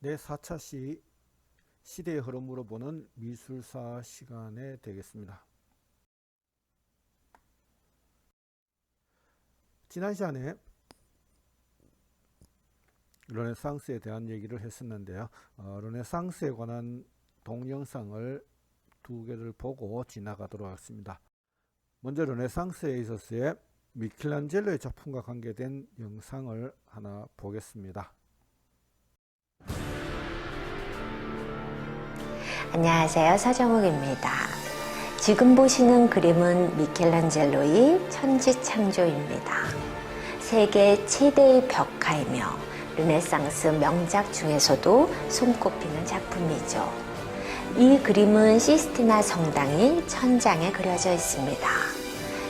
내 4차 시대의 흐름으로 보는 미술사 시간에 되겠습니다. 지난 시간에 르네상스에 대한 얘기를 했었는데요. 르네상스에 관한 동영상을 두 개를 보고 지나가도록 하겠습니다. 먼저 르네상스에 있어서의 미켈란젤로의 작품과 관계된 영상을 하나 보겠습니다. 안녕하세요. 서정욱입니다. 지금 보시는 그림은 미켈란젤로의 천지창조입니다. 세계 최대의 벽화이며 르네상스 명작 중에서도 손꼽히는 작품이죠. 이 그림은 시스티나 성당이 천장에 그려져 있습니다.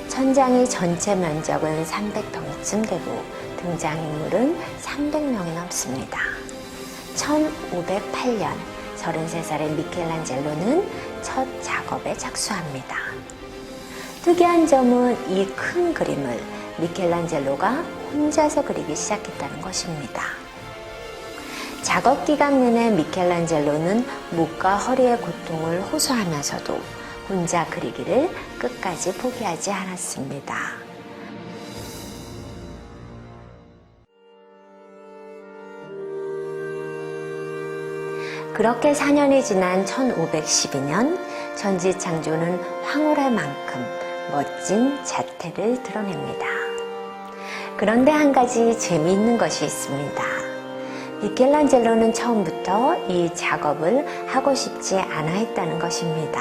천장의 전체 면적은 300평쯤 되고 등장인물은 300명이 넘습니다. 1508년 33살의 미켈란젤로는 첫 작업에 착수합니다. 특이한 점은 이 큰 그림을 미켈란젤로가 혼자서 그리기 시작했다는 것입니다. 작업 기간 내내 미켈란젤로는 목과 허리의 고통을 호소하면서도 혼자 그리기를 끝까지 포기하지 않았습니다. 그렇게 4년이 지난 1512년 천지창조는 황홀할 만큼 멋진 자태를 드러냅니다. 그런데 한 가지 재미있는 것이 있습니다. 미켈란젤로는 처음부터 이 작업을 하고 싶지 않아 했다는 것입니다.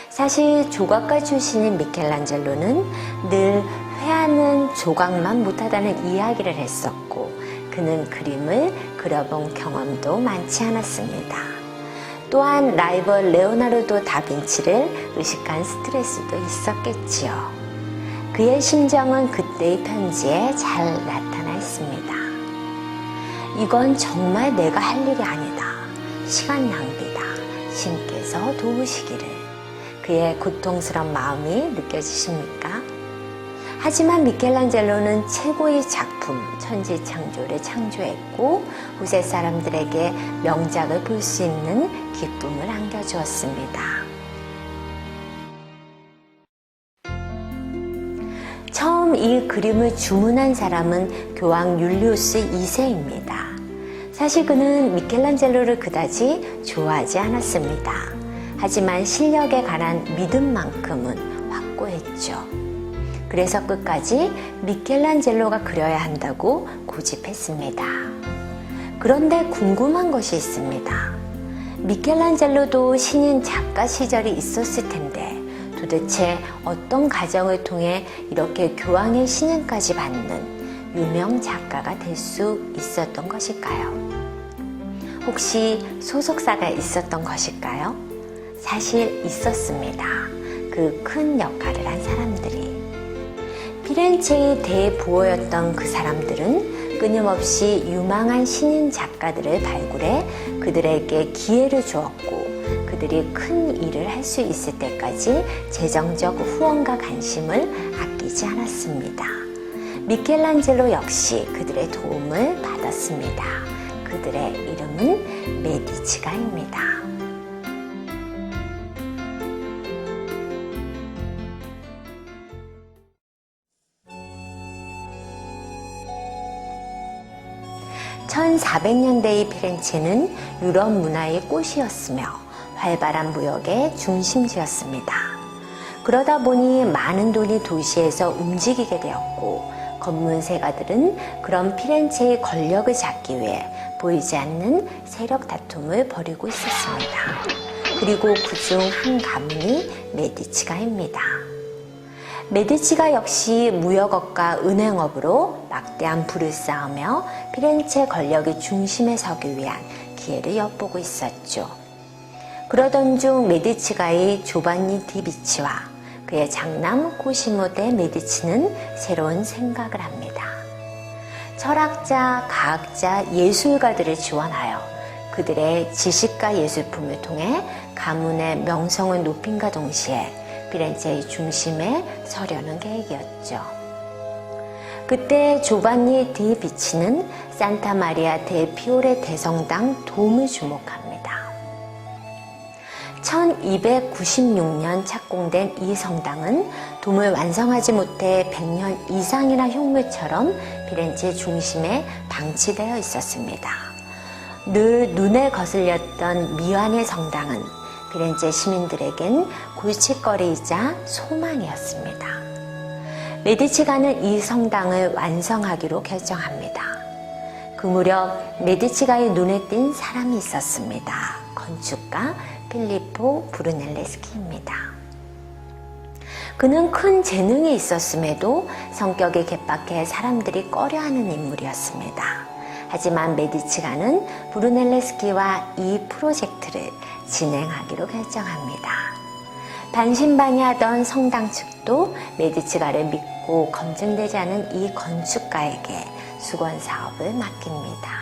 사실 조각가 출신인 미켈란젤로는 늘 회하는 조각만 못하다는 이야기를 했었고 그는 그림을 그려본 경험도 많지 않았습니다. 또한 라이벌 레오나르도 다빈치를 의식한 스트레스도 있었겠지요. 그의 심정은 그때의 편지에 잘 나타나 있습니다. 이건 정말 내가 할 일이 아니다. 시간 낭비다. 신께서 도우시기를. 그의 고통스러운 마음이 느껴지십니까? 하지만 미켈란젤로는 최고의 작품 천지창조를 창조했고 후세 사람들에게 명작을 볼 수 있는 기쁨을 안겨주었습니다. 처음 이 그림을 주문한 사람은 교황 율리우스 2세입니다. 사실 그는 미켈란젤로를 그다지 좋아하지 않았습니다. 하지만 실력에 관한 믿음만큼은 확고했죠. 그래서 끝까지 미켈란젤로가 그려야 한다고 고집했습니다. 그런데 궁금한 것이 있습니다. 미켈란젤로도 신인 작가 시절이 있었을 텐데 도대체 어떤 과정을 통해 이렇게 교황의 신인까지 받는 유명 작가가 될 수 있었던 것일까요? 혹시 소속사가 있었던 것일까요? 사실 있었습니다. 그 큰 역할을 한 사람들이. 피렌체의 대부호였던 그 사람들은 끊임없이 유망한 신인 작가들을 발굴해 그들에게 기회를 주었고 그들이 큰 일을 할 수 있을 때까지 재정적 후원과 관심을 아끼지 않았습니다. 미켈란젤로 역시 그들의 도움을 받았습니다. 그들의 이름은 메디치가입니다. (1400년대의) 피렌체는 유럽 문화의 꽃이었으며 활발한 무역의 중심지였습니다. 그러다 보니 많은 돈이 도시에서 움직이게 되었고 검문세가들은 그런 피렌체의 권력을 잡기 위해 보이지 않는 세력 다툼을 벌이고 있었습니다. 그리고 그중 한 가문이 메디치가입니다. 메디치가 역시 무역업과 은행업으로 막대한 부를 쌓으며 피렌체 권력의 중심에 서기 위한 기회를 엿보고 있었죠. 그러던 중 메디치가의 조반니 디비치와 그의 장남 코시모 데 메디치는 새로운 생각을 합니다. 철학자, 과학자, 예술가들을 지원하여 그들의 지식과 예술품을 통해 가문의 명성을 높임과 동시에 피렌체의 중심에 서려는 계획이었죠. 그때 조반니 디 비치는 산타 마리아 데 피오레 대성당 돔을 주목합니다. 1296년 착공된 이 성당은 돔을 완성하지 못해 100년 이상이나 흉물처럼 피렌체 중심에 방치되어 있었습니다. 늘 눈에 거슬렸던 미완의 성당은 피렌체 시민들에겐 골칫거리이자 소망이었습니다. 메디치가는 이 성당을 완성하기로 결정합니다. 그 무렵 메디치가의 눈에 띈 사람이 있었습니다. 건축가 필리포 브루넬레스키입니다. 그는 큰 재능이 있었음에도 성격이 개박해 사람들이 꺼려하는 인물이었습니다. 하지만 메디치가는 브루넬레스키와 이 프로젝트를 진행하기로 결정합니다. 반신반의하던 성당 측도 메디치가를 믿고 검증되지 않은 이 건축가에게 수건 사업을 맡깁니다.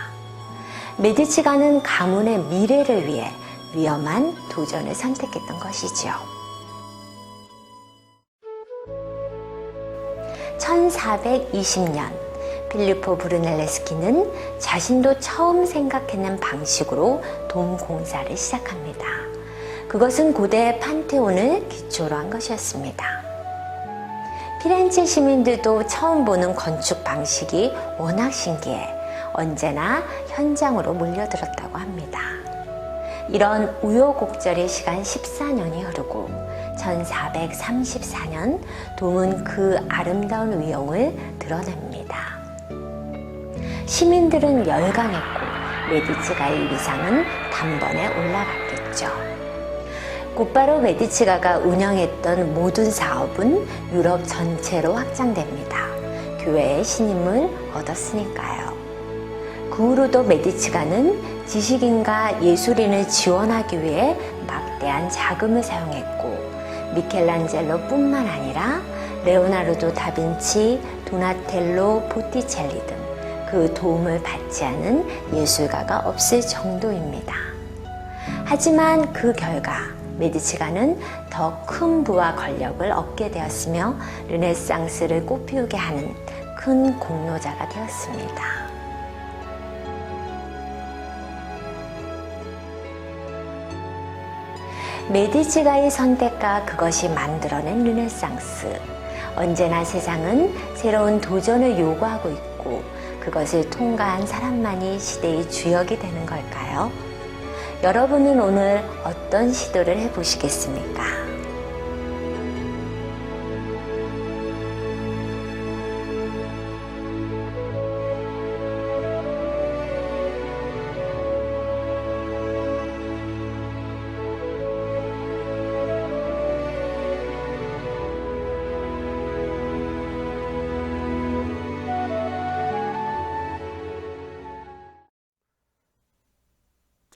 메디치가는 가문의 미래를 위해 위험한 도전을 선택했던 것이지요. 1420년 필리포 브루넬레스키는 자신도 처음 생각해낸 방식으로 돔 공사를 시작합니다. 그것은 고대 판테온을 기초로 한 것이었습니다. 피렌체 시민들도 처음 보는 건축 방식이 워낙 신기해 언제나 현장으로 몰려들었다고 합니다. 이런 우여곡절의 시간 14년이 흐르고 1434년 돔은 그 아름다운 위용을 드러냅니다. 시민들은 열광했고 메디치가의 위상은 단번에 올라갔겠죠. 곧바로 메디치가가 운영했던 모든 사업은 유럽 전체로 확장됩니다. 교회의 신임을 얻었으니까요. 그 후로도 메디치가는 지식인과 예술인을 지원하기 위해 막대한 자금을 사용했고 미켈란젤로뿐만 아니라 레오나르도 다빈치, 도나텔로, 보티첼리 등 그 도움을 받지 않은 예술가가 없을 정도입니다. 하지만 그 결과 메디치가는 더 큰 부와 권력을 얻게 되었으며 르네상스를 꽃피우게 하는 큰 공로자가 되었습니다. 메디치가의 선택과 그것이 만들어낸 르네상스. 언제나 세상은 새로운 도전을 요구하고 있고 그것을 통과한 사람만이 시대의 주역이 되는 걸까요? 여러분은 오늘 어떤 시도를 해보시겠습니까?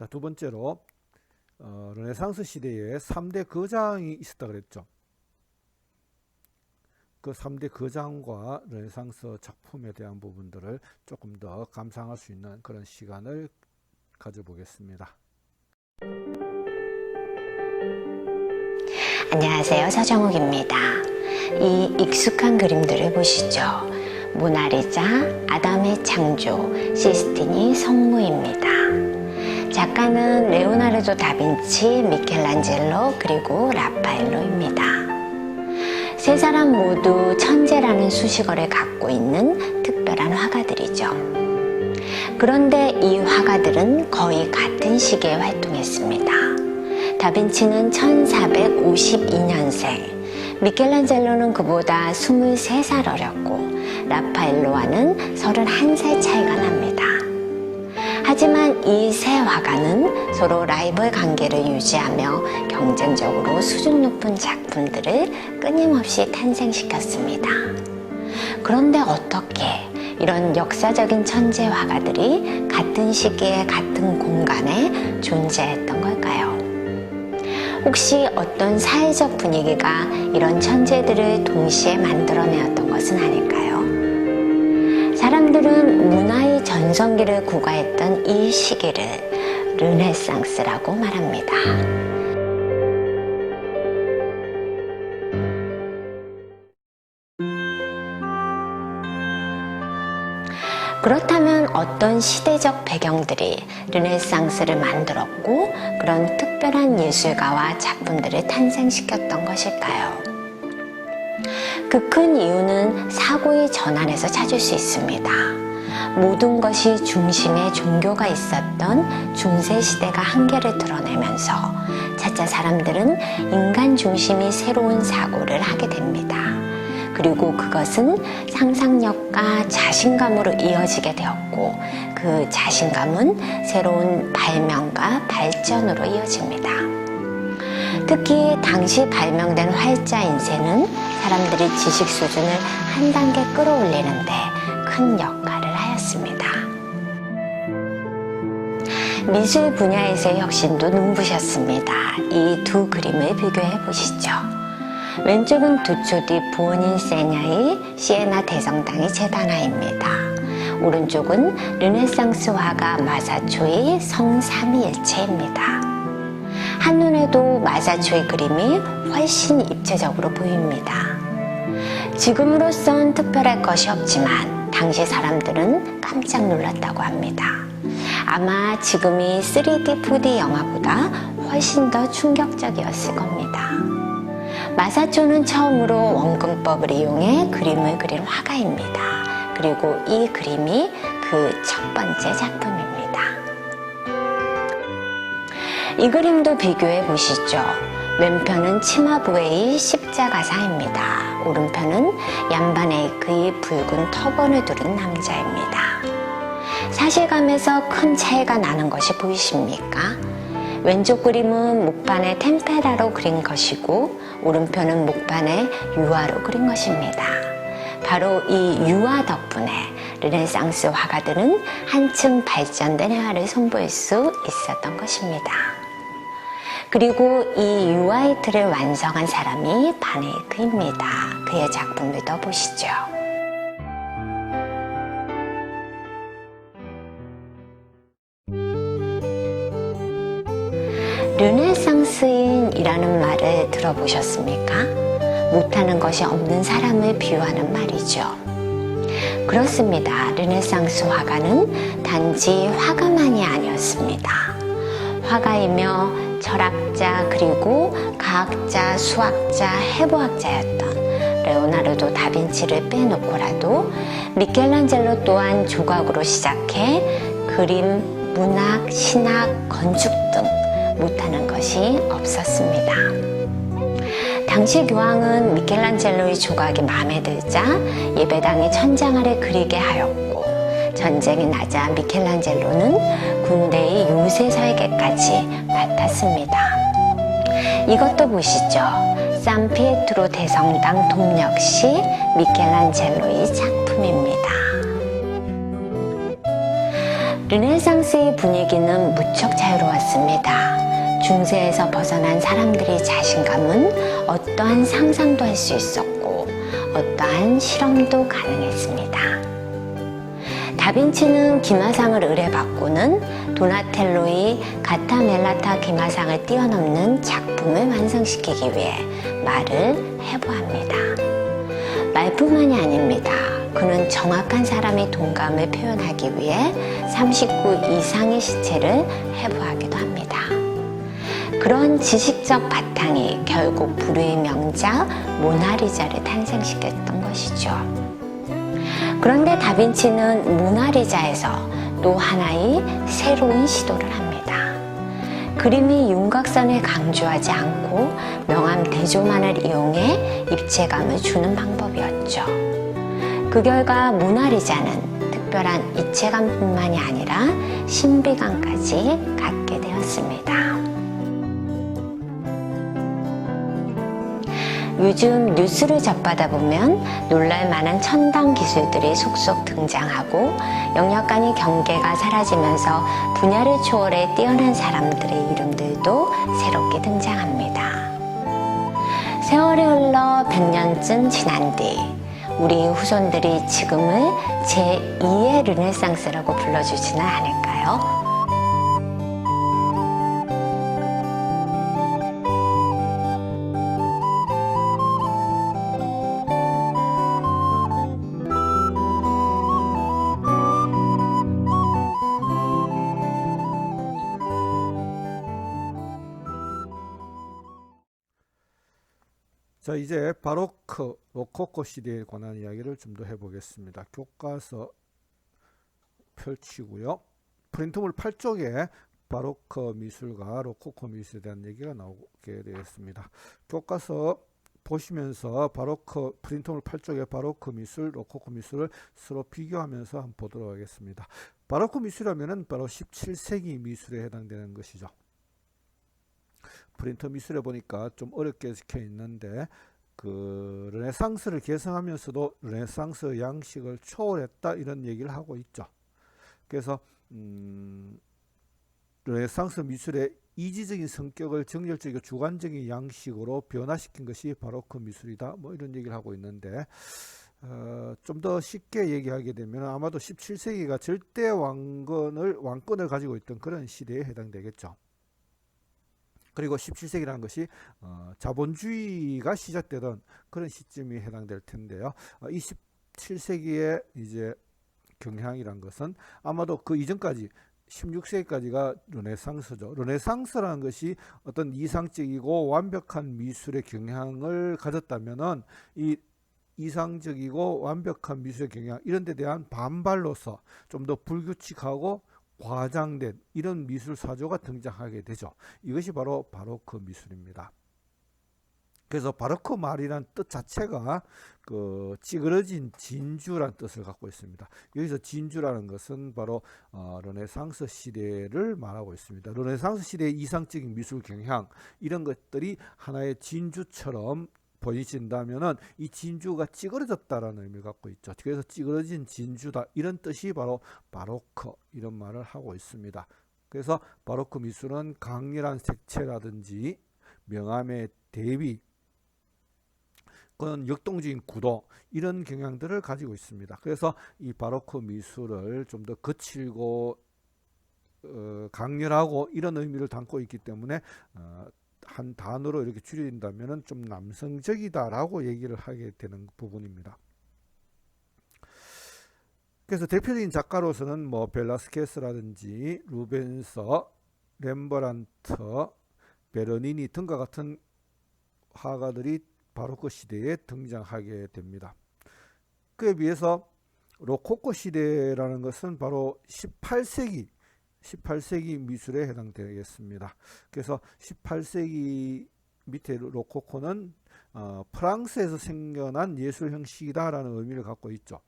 자, 두 번째로 르네상스 시대에 3대 거장이 있었다 그랬죠. 그 3대 거장과 르네상스 작품에 대한 부분들을 조금 더 감상할 수 있는 그런 시간을 가져보겠습니다. 안녕하세요. 서정욱입니다. 이 익숙한 그림들을 보시죠. 모나리자, 아담의 창조, 시스티니 성무입니다. 작가는 레오나르도 다빈치, 미켈란젤로, 그리고 라파엘로입니다. 세 사람 모두 천재라는 수식어를 갖고 있는 특별한 화가들이죠. 그런데 이 화가들은 거의 같은 시기에 활동했습니다. 다빈치는 1452년생, 미켈란젤로는 그보다 23살 어렸고 라파엘로와는 31살 차이가 납니다. 하지만 이 세 화가는 서로 라이벌 관계를 유지하며 경쟁적으로 수준 높은 작품들을 끊임없이 탄생시켰습니다. 그런데 어떻게 이런 역사적인 천재 화가들이 같은 시기에 같은 공간에 존재했던 걸까요? 혹시 어떤 사회적 분위기가 이런 천재들을 동시에 만들어내었던 것은 아닐까요? 사람들은 문화의 전성기를 구가했던 이 시기를 르네상스라고 말합니다. 그렇다면 어떤 시대적 배경들이 르네상스를 만들었고 그런 특별한 예술가와 작품들을 탄생시켰던 것일까요? 그 큰 이유는 사고의 전환에서 찾을 수 있습니다. 모든 것이 중심에 종교가 있었던 중세시대가 한계를 드러내면서 차차 사람들은 인간 중심의 새로운 사고를 하게 됩니다. 그리고 그것은 상상력과 자신감으로 이어지게 되었고 그 자신감은 새로운 발명과 발전으로 이어집니다. 특히 당시 발명된 활자 인쇄는 사람들의 지식 수준을 한 단계 끌어올리는데 큰 역할을 하였습니다. 미술 분야에서의 혁신도 눈부셨습니다. 이 두 그림을 비교해 보시죠. 왼쪽은 두초 뒤 부원인 세냐의 시에나 대성당의 제단화입니다. 오른쪽은 르네상스 화가 마사초의 성삼위일체입니다. 한눈에도 마사초의 그림이 훨씬 입체적으로 보입니다. 지금으로선 특별할 것이 없지만 당시 사람들은 깜짝 놀랐다고 합니다. 아마 지금이 3D, 4D 영화보다 훨씬 더 충격적이었을 겁니다. 마사초는 처음으로 원근법을 이용해 그림을 그린 화가입니다. 그리고 이 그림이 그 첫 번째 작품입니다. 이 그림도 비교해 보시죠. 왼편은 치마부의 십자가상입니다. 오른편은 얀바네이크의 붉은 터번을 두른 남자입니다. 사실감에서 큰 차이가 나는 것이 보이십니까? 왼쪽 그림은 목판에 템페라로 그린 것이고 오른편은 목판에 유화로 그린 것입니다. 바로 이 유화 덕분에 르네상스 화가들은 한층 발전된 회화를 선보일 수 있었던 것입니다. 그리고 이 유화의 틀을 완성한 사람이 바네이크입니다. 그의 작품을 더 보시죠. 르네상스인이라는 말을 들어보셨습니까? 못하는 것이 없는 사람을 비유하는 말이죠. 그렇습니다. 르네상스 화가는 단지 화가만이 아니었습니다. 화가이며 철학자 그리고 과학자, 수학자, 해부학자였던 레오나르도 다빈치를 빼놓고라도 미켈란젤로 또한 조각으로 시작해 그림, 문학, 신학, 건축 등 못하는 것이 없었습니다. 당시 교황은 미켈란젤로의 조각이 마음에 들자 예배당의 천장 아래 그리게 하였고 전쟁이 나자 미켈란젤로는 군대의 요새 설계까지 맡았습니다. 이것도 보시죠. 산피에트로 대성당 돔 역시 미켈란젤로의 작품입니다. 르네상스의 분위기는 무척 자유로웠습니다. 중세에서 벗어난 사람들의 자신감은 어떠한 상상도 할 수 있었고 어떠한 실험도 가능했습니다. 다빈치는 기마상을 의뢰받고는 도나텔로의 가타멜라타 기마상을 뛰어넘는 작품을 완성시키기 위해 말을 해부합니다. 말뿐만이 아닙니다. 그는 정확한 사람의 동감을 표현하기 위해 39 이상의 시체를 해부하기도 합니다. 그런 지식적 바탕이 결국 불후의 명작 모나리자를 탄생시켰던 것이죠. 그런데 다빈치는 모나리자에서 또 하나의 새로운 시도를 합니다. 그림이 윤곽선을 강조하지 않고 명암 대조만을 이용해 입체감을 주는 방법이었죠. 그 결과 모나리자는 특별한 입체감뿐만이 아니라 신비감까지 갖게 되었습니다. 요즘 뉴스를 접하다 보면 놀랄만한 첨단 기술들이 속속 등장하고 영역간의 경계가 사라지면서 분야를 초월해 뛰어난 사람들의 이름들도 새롭게 등장합니다. 세월이 흘러 100년쯤 지난 뒤 우리 후손들이 지금을 제2의 르네상스라고 불러주지는 않을까요? 자, 이제 바로크, 로코코 시대에 관한 이야기를 좀 더 해보겠습니다. 교과서 펼치고요. 프린트물 8쪽에 바로크 미술과 로코코 미술에 대한 얘기가 나오게 되었습니다. 교과서 보시면서 바로크 프린트물 8쪽에 바로크 미술, 로코코 미술을 서로 비교하면서 한번 보도록 하겠습니다. 바로크 미술하면은 바로 17세기 미술에 해당되는 것이죠. 프린터 미술에 보니까 좀 어렵게 적혀 있는데 그 르네상스를 개성하면서도 르네상스 양식을 초월했다 이런 얘기를 하고 있죠. 그래서 르네상스 미술의 이지적인 성격을 정열적이고 주관적인 양식으로 변화시킨 것이 바로크 미술이다 뭐 이런 얘기를 하고 있는데 좀 더 쉽게 얘기하게 되면 아마도 17세기가 절대 왕권을 가지고 있던 그런 시대에 해당되겠죠. 그리고 17세기라는 것이 자본주의가 시작되던 그런 시점이 해당될 텐데요. 이 17세기의 이제 경향이란 것은 아마도 그 이전까지 16세기까지가 르네상스죠. 르네상스라는 것이 어떤 이상적이고 완벽한 미술의 경향을 가졌다면은 이 이상적이고 완벽한 미술의 경향 이런 데 대한 반발로서 좀 더 불규칙하고 과장된 이런 미술 사조가 등장하게 되죠. 이것이 바로 바로크 미술입니다. 그래서 바로크 말이란 뜻 자체가 그 찌그러진 진주란 뜻을 갖고 있습니다. 여기서 진주라는 것은 바로 르네상스 시대를 말하고 있습니다. 르네상스 시대의 이상적인 미술 경향 이런 것들이 하나의 진주처럼 보이신다면은 이 진주가 찌그러졌다라는 의미를 갖고 있죠. 그래서 찌그러진 진주다 이런 뜻이 바로 바로크 이런 말을 하고 있습니다. 그래서 바로크 미술은 강렬한 색채라든지 명암의 대비 그런 역동적인 구도 이런 경향들을 가지고 있습니다. 그래서 이 바로크 미술을 좀 더 거칠고 강렬하고 이런 의미를 담고 있기 때문에 한 단어로 이렇게 줄인다면 좀 남성적이다라고 얘기를 하게 되는 부분입니다. 그래서 대표적인 작가로서는 뭐 벨라스케스라든지 루벤스, 렘브란트, 베르니니 등과 같은 화가들이 바로크 시대에 등장하게 됩니다. 그에 비해서 로코코 시대라는 것은 바로 18세기 미술에 해당되겠습니다. 그래서 18세기 밑에 로코코는 프랑스에서 생겨난 예술 형식이다라는 의미를 갖고 있죠.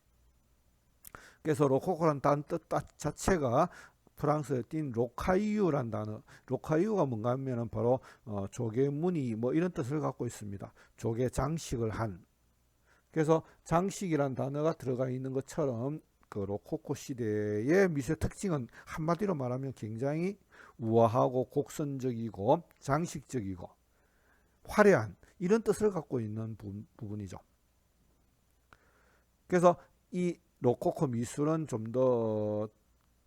그래서 로코코란 단어 뜻 자체가 프랑스에 띈 로카이유란 단어, 로카이유가 뭔가 하면은 바로 조개 무늬 뭐 이런 뜻을 갖고 있습니다. 조개 장식을 한. 그래서 장식이란 단어가 들어가 있는 것처럼 그 로코코 시대의 미술 특징은 한마디로 말하면 굉장히 우아하고 곡선적이고 장식적이고 화려한 이런 뜻을 갖고 있는 부분이죠. 그래서 이 로코코 미술은 좀 더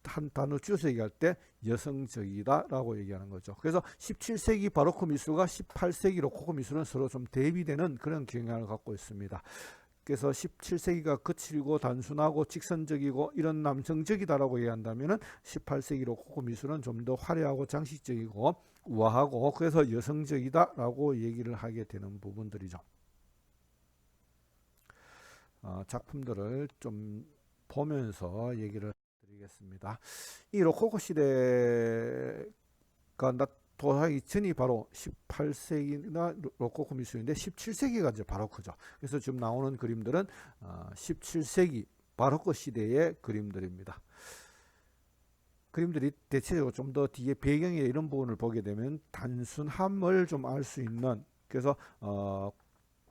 한 단어 줄여서 얘기할 때 여성적이다라고 얘기하는 거죠. 그래서 17세기 바로크 미술과 18세기 로코코 미술은 서로 좀 대비되는 그런 경향을 갖고 있습니다. 그래서 17세기가 거칠고 단순하고 직선적이고 이런 남성적이다라고 얘기한다면 18세기 로코코 미술은 좀 더 화려하고 장식적이고 우아하고 그래서 여성적이다라고 얘기를 하게 되는 부분들이죠. 작품들을 좀 보면서 얘기를 드리겠습니다. 이 로코코 시대가 도하기 전이 바로 18세기나 로코코 미술인데 17세기가 이제 바로크죠. 그래서 지금 나오는 그림들은 17세기 바로크 시대의 그림들입니다. 그림들이 대체적으로 좀 더 뒤에 배경에 이런 부분을 보게 되면 단순함을 좀 알 수 있는 그래서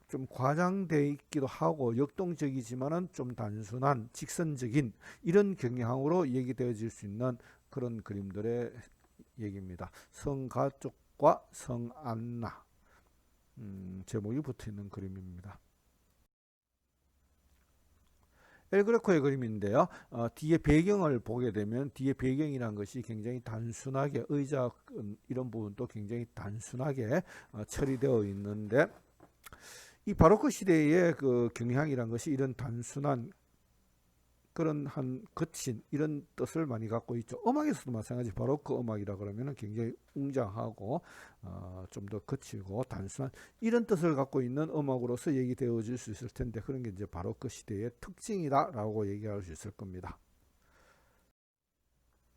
좀 과장되어 있기도 하고 역동적이지만은 좀 단순한 직선적인 이런 경향으로 얘기되어질 수 있는 그런 그림들의 얘기입니다. 성가족과 성안나 제목이 붙어있는 그림입니다. 엘그레코의 그림인데요. 뒤에 배경을 보게 되면 뒤에 배경이란 것이 굉장히 단순하게 의자 이런 부분도 굉장히 단순하게 처리되어 있는데 이 바로크 시대의 그 경향이란 것이 이런 단순한 그런 한 거친 이런 뜻을 많이 갖고 있죠. 음악에서도 마찬가지. 바로크 음악이라 그러면은 굉장히 웅장하고 좀 더 거칠고 단순한 이런 뜻을 갖고 있는 음악으로서 얘기되어질 수 있을 텐데, 그런 게 이제 바로크 시대의 특징이다라고 얘기할 수 있을 겁니다.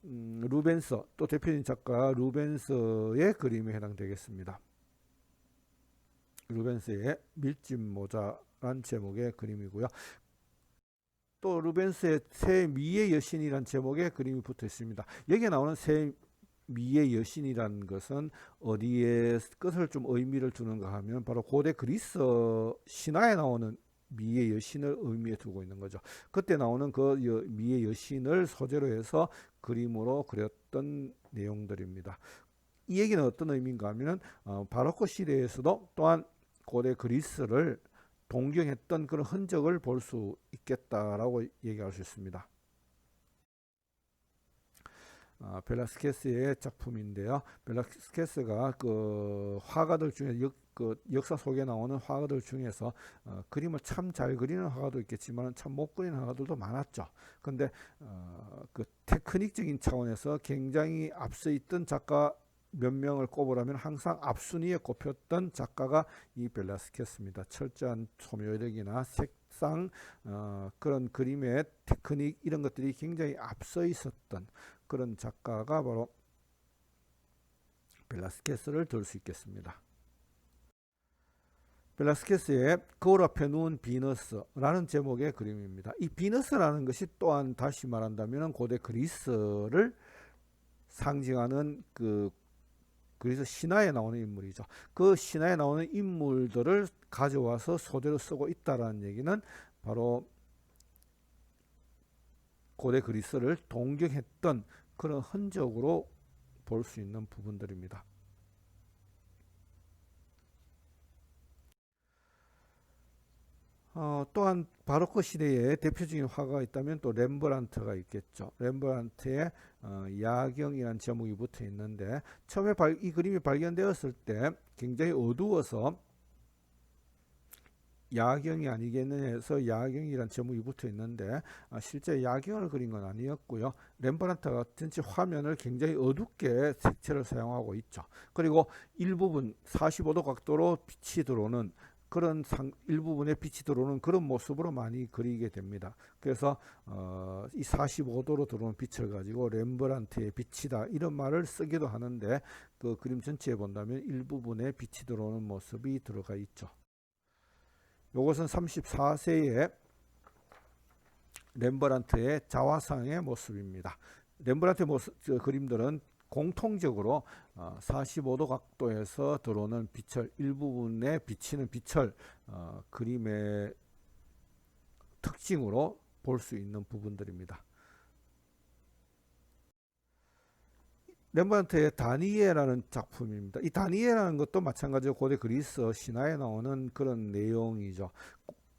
루벤스, 또 대표적인 작가 루벤스의 그림에 해당되겠습니다. 루벤스의 밀짚 모자란 제목의 그림이고요. 또 루벤스의 새 미의 여신이란 제목의 그림이 붙어 있습니다. 여기에 나오는 새 미의 여신이란 것은 어디에 끝을 좀 의미를 두는가 하면 바로 고대 그리스 신화에 나오는 미의 여신을 의미해 두고 있는 거죠. 그때 나오는 그 미의 여신을 소재로 해서 그림으로 그렸던 내용들입니다. 이 얘기는 어떤 의미인가 하면은 바로크 시대에서도 또한 고대 그리스를 동경했던 그런 흔적을 볼 수 있겠다라고 얘기할 수 있습니다. 벨라스케스의 작품인데요. 벨라스케스가 그 화가들 중에 역사 속에 나오는 화가들 중에서 그림을 참 잘 그리는 화가도 있겠지만 참 못 그리는 화가들도 많았죠. 근데 그 테크닉적인 차원에서 굉장히 앞서 있던 작가 몇 명을 꼽으라면 항상 앞순위에 꼽혔던 작가가 이 벨라스케스입니다. 철저한 소묘력이나 색상, 그런 그림의 테크닉 이런 것들이 굉장히 앞서 있었던 그런 작가가 바로 벨라스케스를 들 수 있겠습니다. 벨라스케스의 거울 앞에 누운 비너스라는 제목의 그림입니다. 이 비너스라는 것이 또한 다시 말한다면 고대 그리스를 상징하는 그래서 신화에 나오는 인물이죠. 그 신화에 나오는 인물들을 가져와서 소재로 쓰고 있다라는 얘기는 바로 고대 그리스를 동경했던 그런 흔적으로 볼 수 있는 부분들입니다. 또한 바로크 시대에 대표적인 화가가 있다면 또 렘브란트가 있겠죠. 렘브란트의 야경이라는 제목이 붙어 있는데, 처음에 이 그림이 발견되었을 때 굉장히 어두워서 야경이 아니겠느냐 해서 야경이라는 제목이 붙어 있는데, 실제 야경을 그린 건 아니었고요. 렘브란트가 전체 화면을 굉장히 어둡게 색채를 사용하고 있죠. 그리고 일부분 45도 각도로 빛이 들어오는 그런 일부분에 빛이 들어오는 그런 모습으로 많이 그리게 됩니다. 그래서 이 45도로 들어오는 빛을 가지고 렘브란트의 빛이다 이런 말을 쓰기도 하는데, 그 그림 전체에 본다면 일부분에 빛이 들어오는 모습이 들어가 있죠. 이것은 34세의 렘브란트의 자화상의 모습입니다. 렘브란트의 그림들은 공통적으로 45도 각도에서 들어오는 빛을, 일부분에 비치는 빛을 그림의 특징으로 볼 수 있는 부분들입니다. 렘브란트의 다니엘이라는 작품입니다. 이 다니엘이라는 것도 마찬가지로 고대 그리스 신화에 나오는 그런 내용이죠.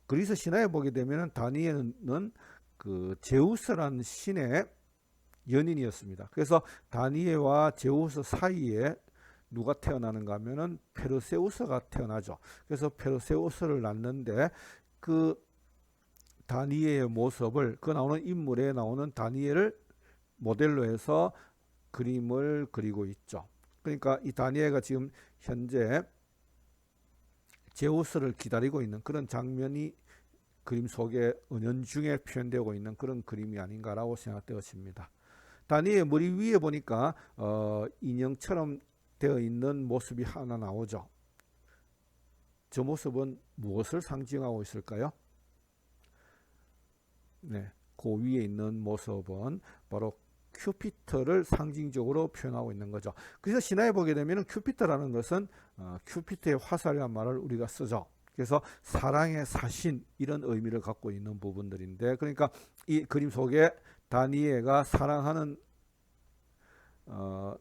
그리스 신화에 보게 되면 다니엘은 그 제우스라는 신의 연인이었습니다. 그래서 다니엘과 제우스 사이에 누가 태어나는가 하면은 페르세우스가 태어나죠. 그래서 페르세우스를 낳는데 그 다니엘의 모습을, 그 나오는 인물에 나오는 다니엘을 모델로 해서 그림을 그리고 있죠. 그러니까 이 다니엘가 지금 현재 제우스를 기다리고 있는 그런 장면이 그림 속에 은연중에 표현되고 있는 그런 그림이 아닌가라고 생각되어집니다. 다니엘 머리 위에 보니까 인형처럼 되어 있는 모습이 하나 나오죠. 저 모습은 무엇을 상징하고 있을까요? 네, 그 위에 있는 모습은 바로 큐피터를 상징적으로 표현하고 있는 거죠. 그래서 신화에 보게 되면 큐피터라는 것은 큐피터의 화살이라는 말을 우리가 쓰죠. 그래서 사랑의 사신 이런 의미를 갖고 있는 부분들인데, 그러니까 이 그림 속에 다니엘가 사랑하는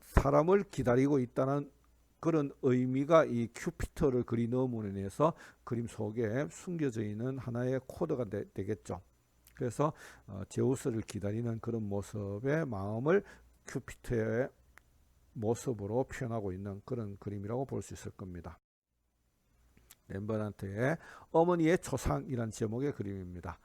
사람을 기다리고 있다는 그런 의미가 이 큐피터를 그리 넣음으로 인해서 그림 속에 숨겨져 있는 하나의 코드가 되겠죠. 그래서 제우스를 기다리는 그런 모습의 마음을 큐피터의 모습으로 표현하고 있는 그런 그림이라고 볼 수 있을 겁니다. 렘브란트의 어머니의 초상이란 제목의 그림입니다.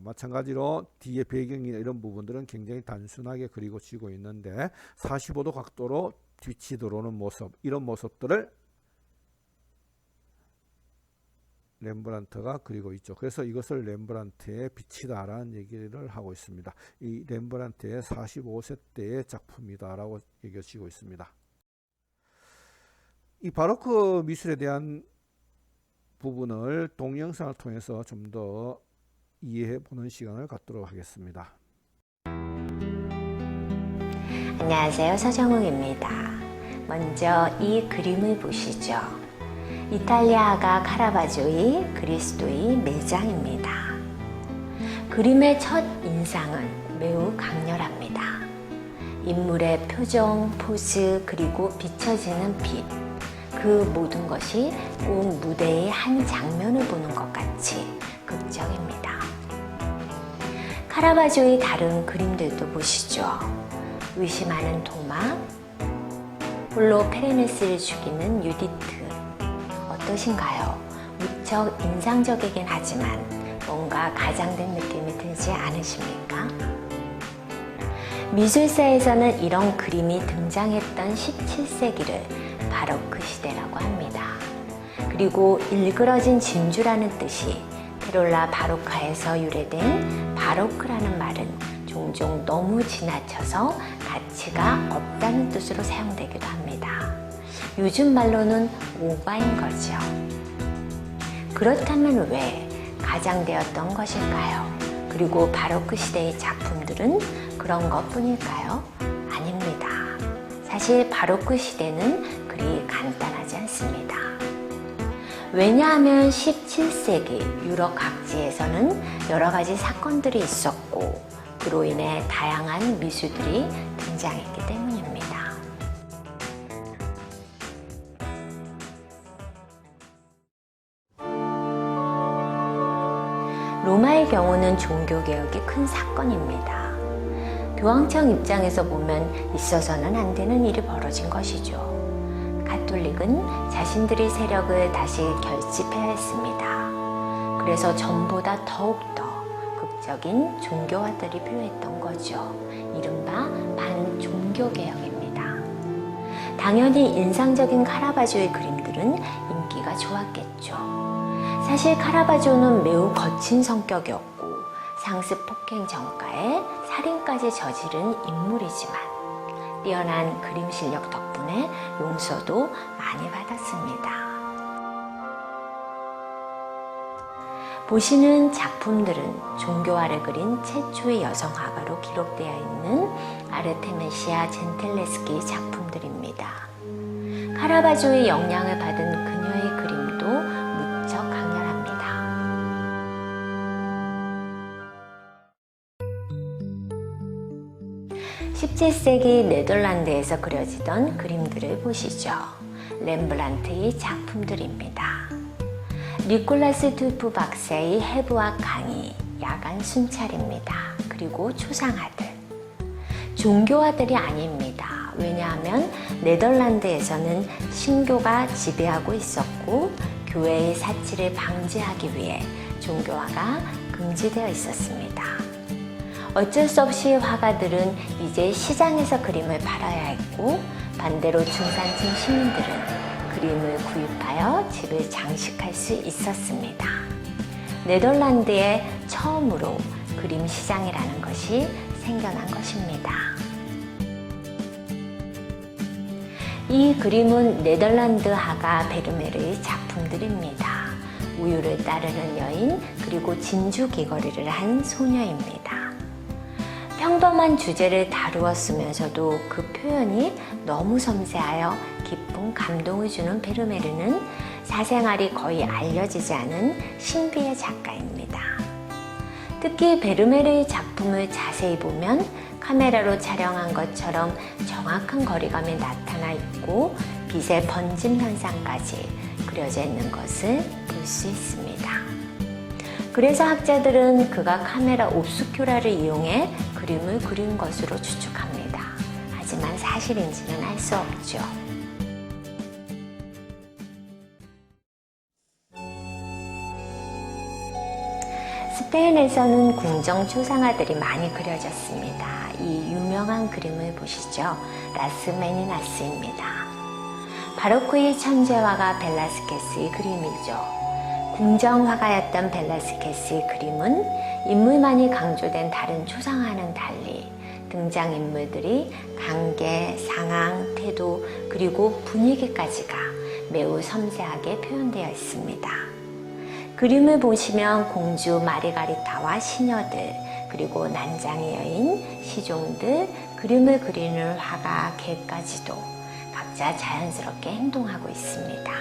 마찬가지로 뒤에 배경이나 이런 부분들은 굉장히 단순하게 그리고 지고 있는데 45도 각도로 빛이 들어오는 모습, 이런 모습들을 렘브란트가 그리고 있죠. 그래서 이것을 렘브란트의 빛이다라는 얘기를 하고 있습니다. 이 렘브란트의 45세 때의 작품이다라고 얘기하고 있습니다. 이 바로크 미술에 대한 부분을 동영상을 통해서 좀 더 이해해 보는 시간을 갖도록 하겠습니다. 안녕하세요, 서정욱입니다. 먼저 이 그림을 보시죠. 이탈리아가 카라바조의 그리스도의 매장입니다. 그림의 첫 인상은 매우 강렬합니다. 인물의 표정, 포즈, 그리고 비춰지는 빛, 그 모든 것이 꼭 무대의 한 장면을 보는 것 같이 극적입니다. 카라바조의 다른 그림들도 보시죠. 의심하는 도마, 홀로 페레네스를 죽이는 유디트. 어떠신가요? 무척 인상적이긴 하지만 뭔가 가장된 느낌이 들지 않으십니까? 미술사에서는 이런 그림이 등장했던 17세기를 바로크 시대라고 합니다. 그리고 일그러진 진주라는 뜻이 페롤라 바로카에서 유래된 바로크라는 말은 종종 너무 지나쳐서 가치가 없다는 뜻으로 사용되기도 합니다. 요즘 말로는 오바인 거죠. 그렇다면 왜 가장되었던 것일까요? 그리고 바로크 시대의 작품들은 그런 것뿐일까요? 아닙니다. 사실 바로크 시대는 그리 간단하지 않습니다. 왜냐하면 17세기 유럽 각지에서는 여러 가지 사건들이 있었고 그로 인해 다양한 미술들이 등장했기 때문입니다. 로마의 경우는 종교개혁이 큰 사건입니다. 교황청 입장에서 보면 있어서는 안 되는 일이 벌어진 것이죠. 가톨릭은 자신들의 세력을 다시 결집해야 했습니다. 그래서 전보다 더욱더 극적인 종교화들이 필요했던 거죠. 이른바 반종교개혁입니다. 당연히 인상적인 카라바조의 그림들은 인기가 좋았겠죠. 사실 카라바조는 매우 거친 성격이었고 상습 폭행 전가에 살인까지 저지른 인물이지만 뛰어난 그림 실력 덕분에 용서도 많이 받았습니다. 보시는 작품들은 종교화를 그린 최초의 여성 화가로 기록되어 있는 아르테미시아 젠텔레스키의 작품들입니다. 카라바조의 영향을 받은 그녀의 그림도 무척 강렬합니다. 17세기 네덜란드에서 그려지던 그림들을 보시죠. 렘브란트의 작품들입니다. 니콜라스 툴프 박사의 해부학 강의, 야간 순찰입니다. 그리고 초상화들. 종교화들이 아닙니다. 왜냐하면 네덜란드에서는 신교가 지배하고 있었고 교회의 사치를 방지하기 위해 종교화가 금지되어 있었습니다. 어쩔 수 없이 화가들은 이제 시장에서 그림을 팔아야 했고 반대로 중산층 시민들은 그림을 구입하여 집을 장식할 수 있었습니다. 네덜란드에 처음으로 그림 시장이라는 것이 생겨난 것입니다. 이 그림은 네덜란드 화가 베르메르의 작품들입니다. 우유를 따르는 여인 그리고 진주 귀걸이를 한 소녀입니다. 평범한 주제를 다루었으면서도 그 표현이 너무 섬세하여 깊은 감동을 주는 베르메르는 사생활이 거의 알려지지 않은 신비의 작가입니다. 특히 베르메르의 작품을 자세히 보면 카메라로 촬영한 것처럼 정확한 거리감이 나타나 있고 빛의 번짐 현상까지 그려져 있는 것을 볼 수 있습니다. 그래서 학자들은 그가 카메라 옵스큐라를 이용해 그림을 그린 것으로 추측합니다. 하지만 사실인지는 알 수 없죠. 스페인에서는 궁정 초상화들이 많이 그려졌습니다. 이 유명한 그림을 보시죠. 라스 메니나스입니다. 바로크의 천재화가 벨라스케스의 그림이죠. 궁정화가였던 벨라스케스의 그림은 인물만이 강조된 다른 초상화와는 달리 등장인물들이 관계, 상황, 태도, 그리고 분위기까지가 매우 섬세하게 표현되어 있습니다. 그림을 보시면 공주 마르가리타와 시녀들, 그리고 난장의 여인, 시종들, 그림을 그리는 화가, 개까지도 각자 자연스럽게 행동하고 있습니다.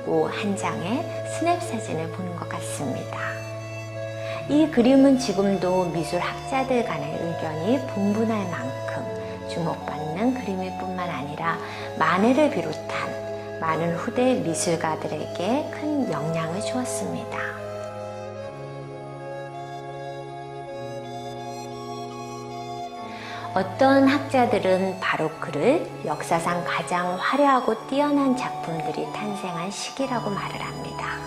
그 한 장의 스냅 사진을 보는 것 같습니다. 이 그림은 지금도 미술학자들 간의 의견이 분분할 만큼 주목받는 그림일 뿐만 아니라 마네를 비롯한 많은 후대 미술가들에게 큰 영향을 주었습니다. 어떤 학자들은 바로크를 역사상 가장 화려하고 뛰어난 작품들이 탄생한 시기라고 말을 합니다.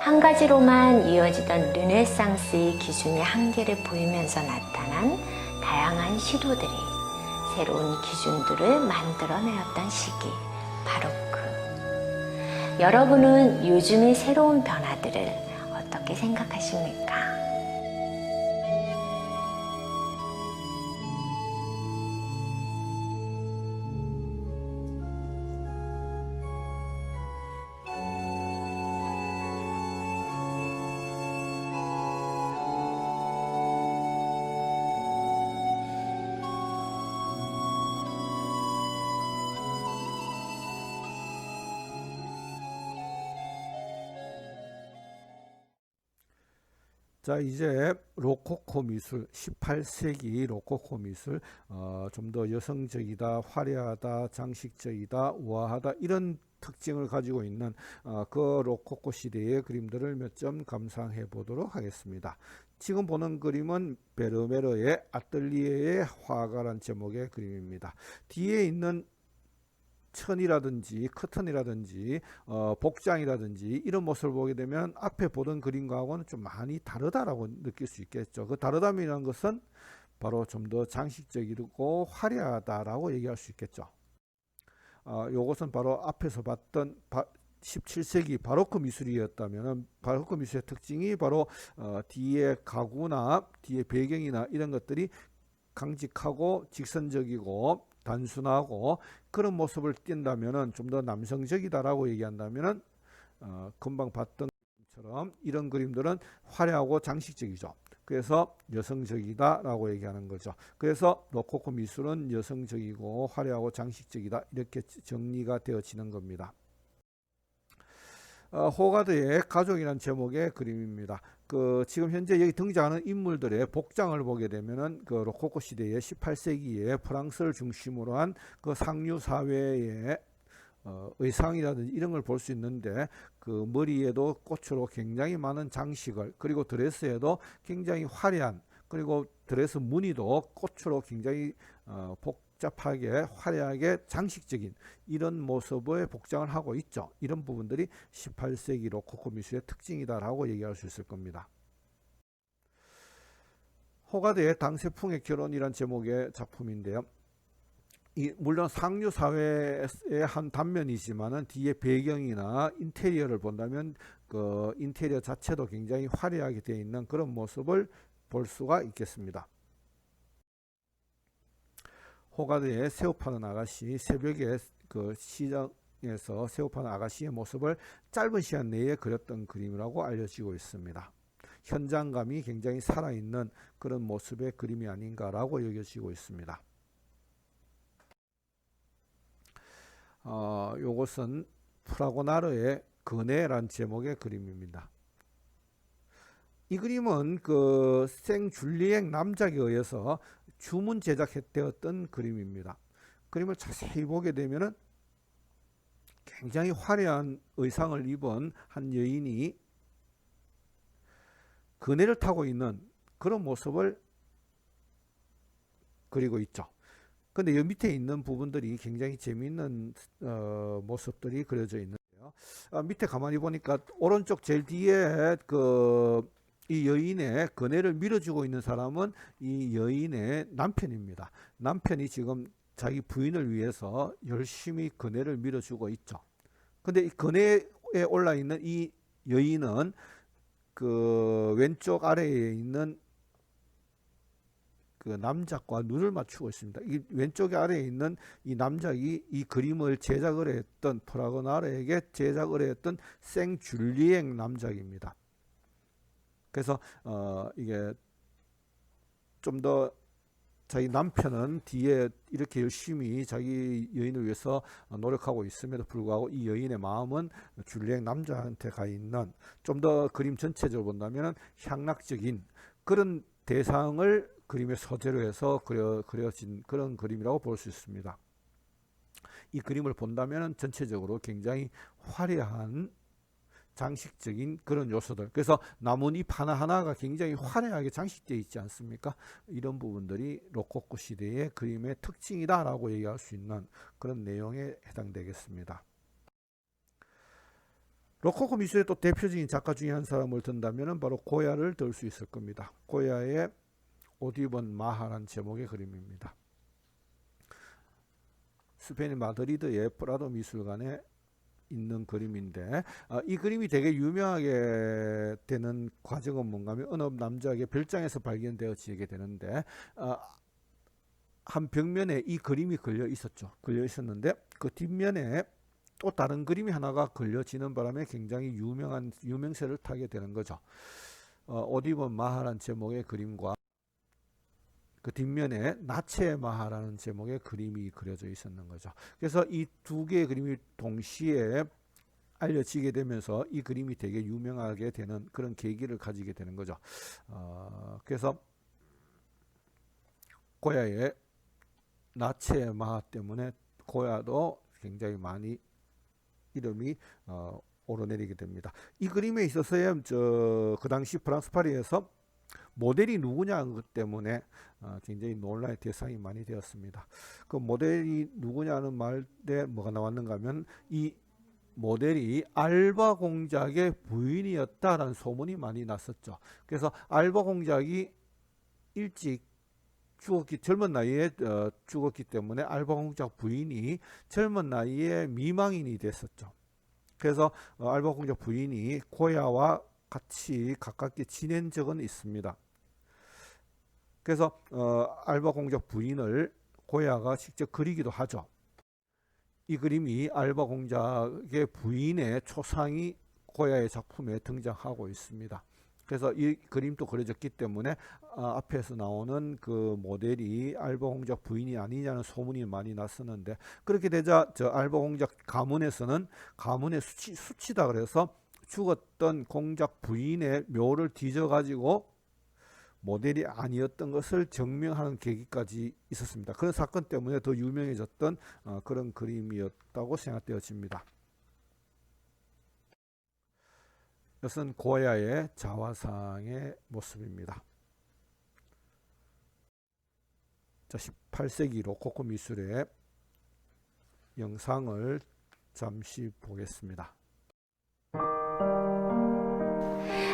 한 가지로만 이어지던 르네상스의 기준의 한계를 보이면서 나타난 다양한 시도들이 새로운 기준들을 만들어내었던 시기, 바로크. 여러분은 요즘의 새로운 변화들을 어떻게 생각하십니까? 자, 이제 로코코 미술, 18세기 로코코 미술, 좀 더 여성적이다, 화려하다, 장식적이다, 우아하다 이런 특징을 가지고 있는 그 로코코 시대의 그림들을 몇 점 감상해 보도록 하겠습니다. 지금 보는 그림은 베르메르의 아뜰리에의 화가란 제목의 그림입니다. 뒤에 있는 천이라든지 커튼이라든지 복장이라든지 이런 모습을 보게 되면 앞에 보던 그림과는 좀 많이 다르다라고 느낄 수 있겠죠. 그 다르다이라는 것은 바로 좀 더 장식적이고 화려하다라고 얘기할 수 있겠죠. 요것은 바로 앞에서 봤던 17세기 바로크 미술이었다면 바로크 미술의 특징이 바로 뒤에 가구나 뒤에 배경이나 이런 것들이 강직하고 직선적이고 단순하고 그런 모습을 띈다면은 좀 더 남성적이다라고 얘기한다면은 금방 봤던 것처럼 이런 그림들은 화려하고 장식적이죠. 그래서 여성적이다라고 얘기하는 거죠. 그래서 로코코 미술은 여성적이고 화려하고 장식적이다 이렇게 정리가 되어지는 겁니다. 호가드의 가족이라는 제목의 그림입니다. 지금 현재 여기 등장하는 인물들의 복장을 보게 되면은 그 로코코 시대의 18세기에 프랑스를 중심으로 한 그 상류 사회의 의상이라든지 이런 걸 볼 수 있는데 그 머리에도 꽃으로 굉장히 많은 장식을 그리고 드레스에도 굉장히 화려한 그리고 드레스 무늬도 꽃으로 굉장히 복잡하게 화려하게 장식적인 이런 모습의 복장을 하고 있죠. 이런 부분들이 18세기 로코코 미술의 특징이다라고 얘기할 수 있을 겁니다. 호가드의 당세풍의 결혼이란 제목의 작품인데요. 물론 상류 사회의 한 단면이지만은 뒤에 배경이나 인테리어를 본다면 그 인테리어 자체도 굉장히 화려하게 되어 있는 그런 모습을 볼 수가 있겠습니다. 호가드의 새우 파는 아가씨, 새벽에 그 시장에서 새우 파는 아가씨의 모습을 짧은 시간 내에 그렸던 그림이라고 알려지고 있습니다. 현장감이 굉장히 살아있는 그런 모습의 그림이 아닌가라고 여겨지고 있습니다. 요것은 프라고나르의 그네란 제목의 그림입니다. 이 그림은 그 생줄리엥 남작에 의해서 주문 제작되었던 그림입니다. 그림을 자세히 보게 되면은 굉장히 화려한 의상을 입은 한 여인이 그네를 타고 있는 그런 모습을 그리고 있죠. 근데 이 밑에 있는 부분들이 굉장히 재미있는 모습들이 그려져 있는데요. 밑에 가만히 보니까 오른쪽 제일 뒤에 그 이 여인의 그네를 밀어주고 있는 사람은 이 여인의 남편입니다. 남편이 지금 자기 부인을 위해서 열심히 그네를 밀어주고 있죠. 근데 이 그네에 올라 있는 이 여인은 그 왼쪽 아래에 있는 그 남작과 눈을 맞추고 있습니다. 이 왼쪽 아래에 있는 이 남작이 이 그림을 제작을 했던 프라그나르에게 제작을 했던 생줄리엥 남작입니다. 그래서 이게 좀 더 자기 남편은 뒤에 이렇게 열심히 자기 여인을 위해서 노력하고 있음에도 불구하고 이 여인의 마음은 줄리엥 남자한테 가 있는, 좀 더 그림 전체적으로 본다면 향락적인 그런 대상을 그림의 소재로 해서 그려진 그런 그림이라고 볼 수 있습니다. 이 그림을 본다면 전체적으로 굉장히 화려한 장식적인 그런 요소들, 그래서 나뭇잎 하나하나가 굉장히 화려하게 장식되어 있지 않습니까? 이런 부분들이 로코코 시대의 그림의 특징이다 라고 얘기할 수 있는 그런 내용에 해당되겠습니다. 로코코 미술의 또 대표적인 작가 중에 한 사람을 든다면 바로 고야를 들 수 있을 겁니다. 고야의 오디번 마하라는 제목의 그림입니다. 스페인 마드리드의 프라도 미술관에 있는 그림인데, 이 그림이 되게 유명하게 되는 과정은 뭔가 하면 어느 남자에게 별장에서 발견되어지게 되는데, 한 벽면에 이 그림이 걸려 있었는데 그 뒷면에 또 다른 그림이 하나가 걸려지는 바람에 굉장히 유명한 유명세를 타게 되는 거죠. 오디번 마하라는 제목의 그림과 그 뒷면에 나체의 마하라는 제목의 그림이 그려져 있었는 거죠. 그래서 이 두 개의 그림이 동시에 알려지게 되면서 이 그림이 되게 유명하게 되는 그런 계기를 가지게 되는 거죠. 그래서 고야의 나체의 마하 때문에 고야도 굉장히 많이 이름이 오르내리게 됩니다. 이 그림에 있어서의 그 당시 프랑스 파리에서 모델이 누구냐 것 때문에 굉장히 논란의 대상이 많이 되었습니다. 그 모델이 누구냐는 말에 뭐가 나왔는가 하면 이 모델이 알바 공작의 부인이었다라는 소문이 많이 났었죠. 그래서 알바 공작이 일찍 젊은 나이에 죽었기 때문에 알바 공작 부인이 젊은 나이에 미망인이 됐었죠. 그래서 알바 공작 부인이 고야와 같이 가깝게 지낸 적은 있습니다. 그래서 알바 공작 부인을 고야가 직접 그리기도 하죠. 이 그림이 알바 공작의 부인의 초상이 고야의 작품에 등장하고 있습니다. 그래서 이 그림도 그려졌기 때문에 앞에서 나오는 그 모델이 알바 공작 부인이 아니냐는 소문이 많이 났었는데, 그렇게 되자 저 알바 공작 가문에서는 가문의 수치다 그래서 죽었던 공작 부인의 묘를 뒤져 가지고 모델이 아니었던 것을 증명하는 계기까지 있었습니다. 그런 사건 때문에 더 유명해졌던 그런 그림이었다고 생각되어집니다. 이것은 고야의 자화상의 모습입니다. 자, 18세기 로코코 미술의 영상을 잠시 보겠습니다.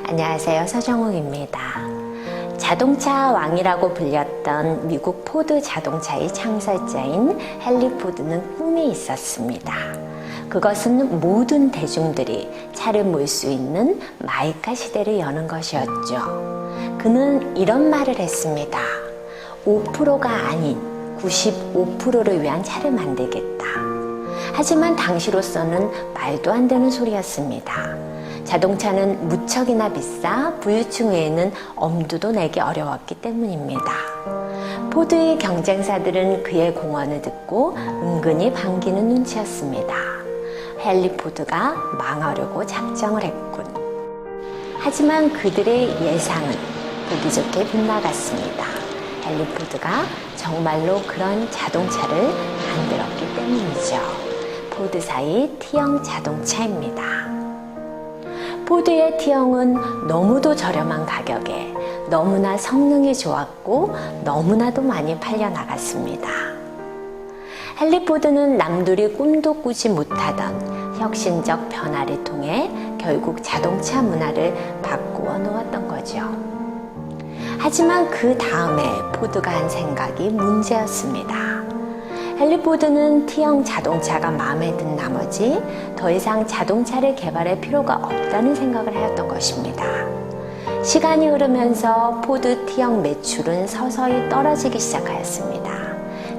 안녕하세요. 서정욱입니다. 자동차 왕이라고 불렸던 미국 포드 자동차의 창설자인 헨리 포드는 꿈이 있었습니다. 그것은 모든 대중들이 차를 몰 수 있는 마이카 시대를 여는 것이었죠. 그는 이런 말을 했습니다. 5%가 아닌 95%를 위한 차를 만들겠다. 하지만 당시로서는 말도 안 되는 소리였습니다. 자동차는 무척이나 비싸 부유층 외에는 엄두도 내기 어려웠기 때문입니다. 포드의 경쟁사들은 그의 공언을 듣고 은근히 반기는 눈치였습니다. 헨리 포드가 망하려고 작정을 했군. 하지만 그들의 예상은 보기 좋게 빗나갔습니다. 헨리 포드가 정말로 그런 자동차를 만들었기 때문이죠. 포드사의 T형 자동차입니다. 포드의 T형은 너무도 저렴한 가격에 너무나 성능이 좋았고 너무나도 많이 팔려나갔습니다. 헨리 포드는 남들이 꿈도 꾸지 못하던 혁신적 변화를 통해 결국 자동차 문화를 바꾸어 놓았던 거죠. 하지만 그 다음에 포드가 한 생각이 문제였습니다. 헨리 포드는 T형 자동차가 마음에 든 나머지 더 이상 자동차를 개발할 필요가 없다는 생각을 하였던 것입니다. 시간이 흐르면서 포드 T형 매출은 서서히 떨어지기 시작하였습니다.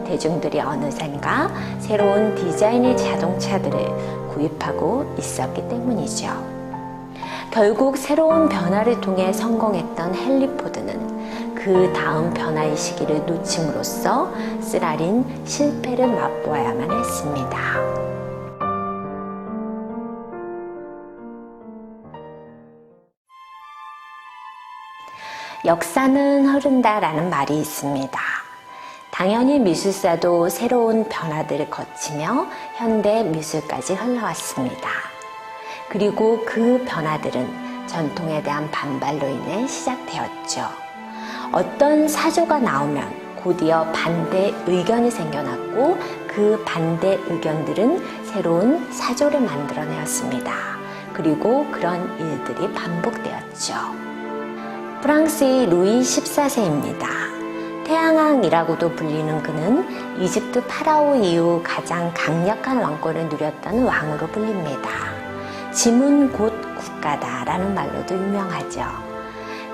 대중들이 어느샌가 새로운 디자인의 자동차들을 구입하고 있었기 때문이죠. 결국 새로운 변화를 통해 성공했던 헨리 포드는 그 다음 변화의 시기를 놓침으로써 쓰라린 실패를 맛보아야만 했습니다. 역사는 흐른다라는 말이 있습니다. 당연히 미술사도 새로운 변화들을 거치며 현대 미술까지 흘러왔습니다. 그리고 그 변화들은 전통에 대한 반발로 인해 시작되었죠. 어떤 사조가 나오면 곧이어 반대 의견이 생겨났고 그 반대 의견들은 새로운 사조를 만들어내었습니다. 그리고 그런 일들이 반복되었죠. 프랑스의 루이 14세입니다. 태양왕이라고도 불리는 그는 이집트 파라오 이후 가장 강력한 왕권을 누렸던 왕으로 불립니다. 짐은 곧 국가다라는 말로도 유명하죠.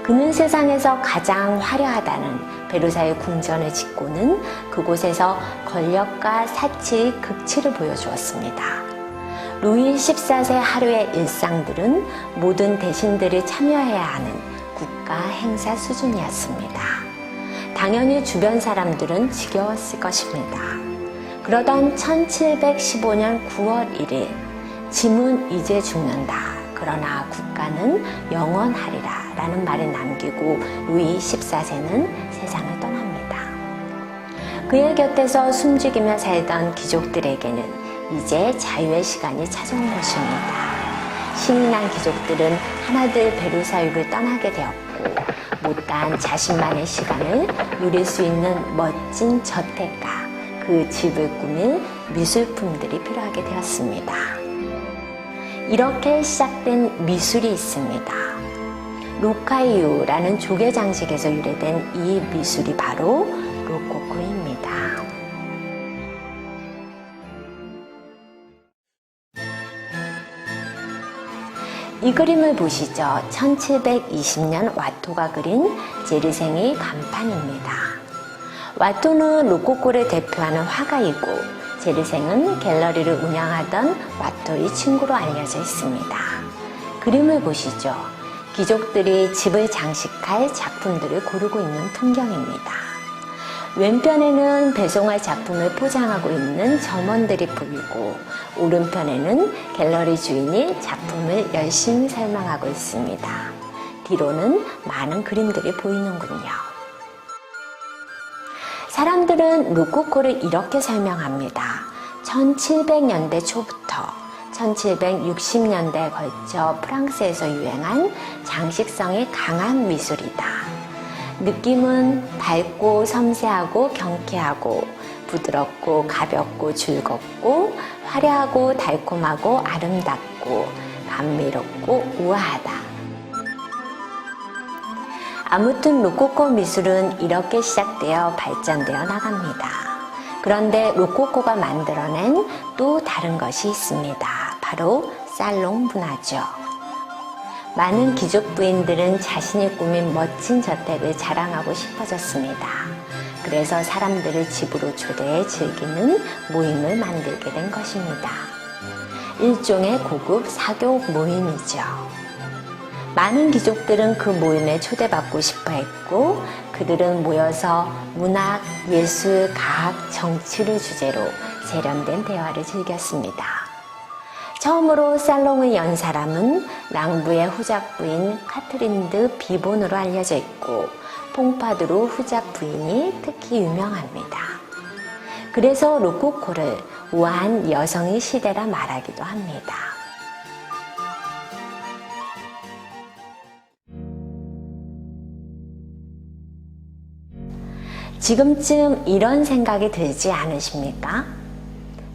그는 세상에서 가장 화려하다는 베르사유 궁전을 짓고는 그곳에서 권력과 사치의 극치를 보여주었습니다. 루이 14세 하루의 일상들은 모든 대신들이 참여해야 하는 국가 행사 수준이었습니다. 당연히 주변 사람들은 지겨웠을 것입니다. 그러던 1715년 9월 1일, 짐은 이제 죽는다. 그러나 국가는 영원하리라 라는 말을 남기고 루이 14세는 세상을 떠납니다. 그의 곁에서 숨죽이며 살던 귀족들에게는 이제 자유의 시간이 찾아온 것입니다. 신이 난 귀족들은 하나둘 베르사유를 떠나게 되었고 못다한 자신만의 시간을 누릴 수 있는 멋진 저택과 그 집을 꾸밀 미술품들이 필요하게 되었습니다. 이렇게 시작된 미술이 있습니다. 로카이유라는 조개 장식에서 유래된 이 미술이 바로 로코코입니다. 이 그림을 보시죠. 1720년 와토가 그린 제르생의 간판입니다. 와토는 로코코를 대표하는 화가이고 제르생은 갤러리를 운영하던 와토의 친구로 알려져 있습니다. 그림을 보시죠. 귀족들이 집을 장식할 작품들을 고르고 있는 풍경입니다. 왼편에는 배송할 작품을 포장하고 있는 점원들이 보이고 오른편에는 갤러리 주인이 작품을 열심히 설명하고 있습니다. 뒤로는 많은 그림들이 보이는군요. 사람들은 로코코를 이렇게 설명합니다. 1700년대 초부터 1760년대에 걸쳐 프랑스에서 유행한 장식성이 강한 미술이다. 느낌은 밝고 섬세하고 경쾌하고 부드럽고 가볍고 즐겁고 화려하고 달콤하고 아름답고 감미롭고 우아하다. 아무튼 로코코 미술은 이렇게 시작되어 발전되어 나갑니다. 그런데 로코코가 만들어낸 또 다른 것이 있습니다. 바로 살롱 문화죠. 많은 귀족 부인들은 자신이 꾸민 멋진 저택을 자랑하고 싶어졌습니다. 그래서 사람들을 집으로 초대해 즐기는 모임을 만들게 된 것입니다. 일종의 고급 사교 모임이죠. 많은 귀족들은 그 모임에 초대받고 싶어 했고 그들은 모여서 문학, 예술, 과학, 정치를 주제로 세련된 대화를 즐겼습니다. 처음으로 살롱을 연 사람은 랑부의 후작 부인 카트린드 비본으로 알려져 있고 퐁파두르 후작 부인이 특히 유명합니다. 그래서 로코코를 우아한 여성의 시대라 말하기도 합니다. 지금쯤 이런 생각이 들지 않으십니까?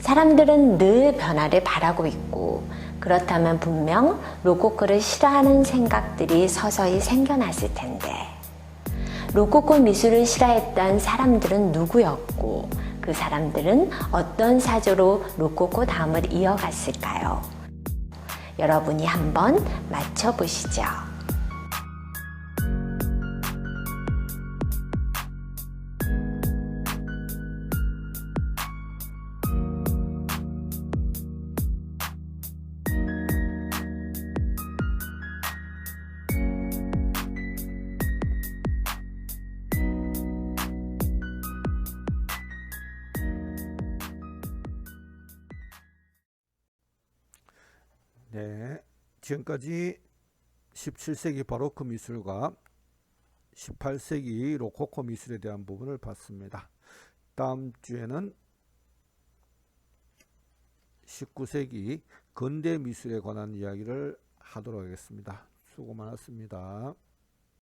사람들은 늘 변화를 바라고 있고 그렇다면 분명 로코코를 싫어하는 생각들이 서서히 생겨났을 텐데, 로코코 미술을 싫어했던 사람들은 누구였고, 그 사람들은 어떤 사조로 로코코 다음을 이어갔을까요? 여러분이 한번 맞춰보시죠. 네, 지금까지 17세기 바로크 미술과 18세기 로코코 미술에 대한 부분을 봤습니다. 다음 주에는 19세기 근대 미술에 관한 이야기를 하도록 하겠습니다. 수고 많았습니다.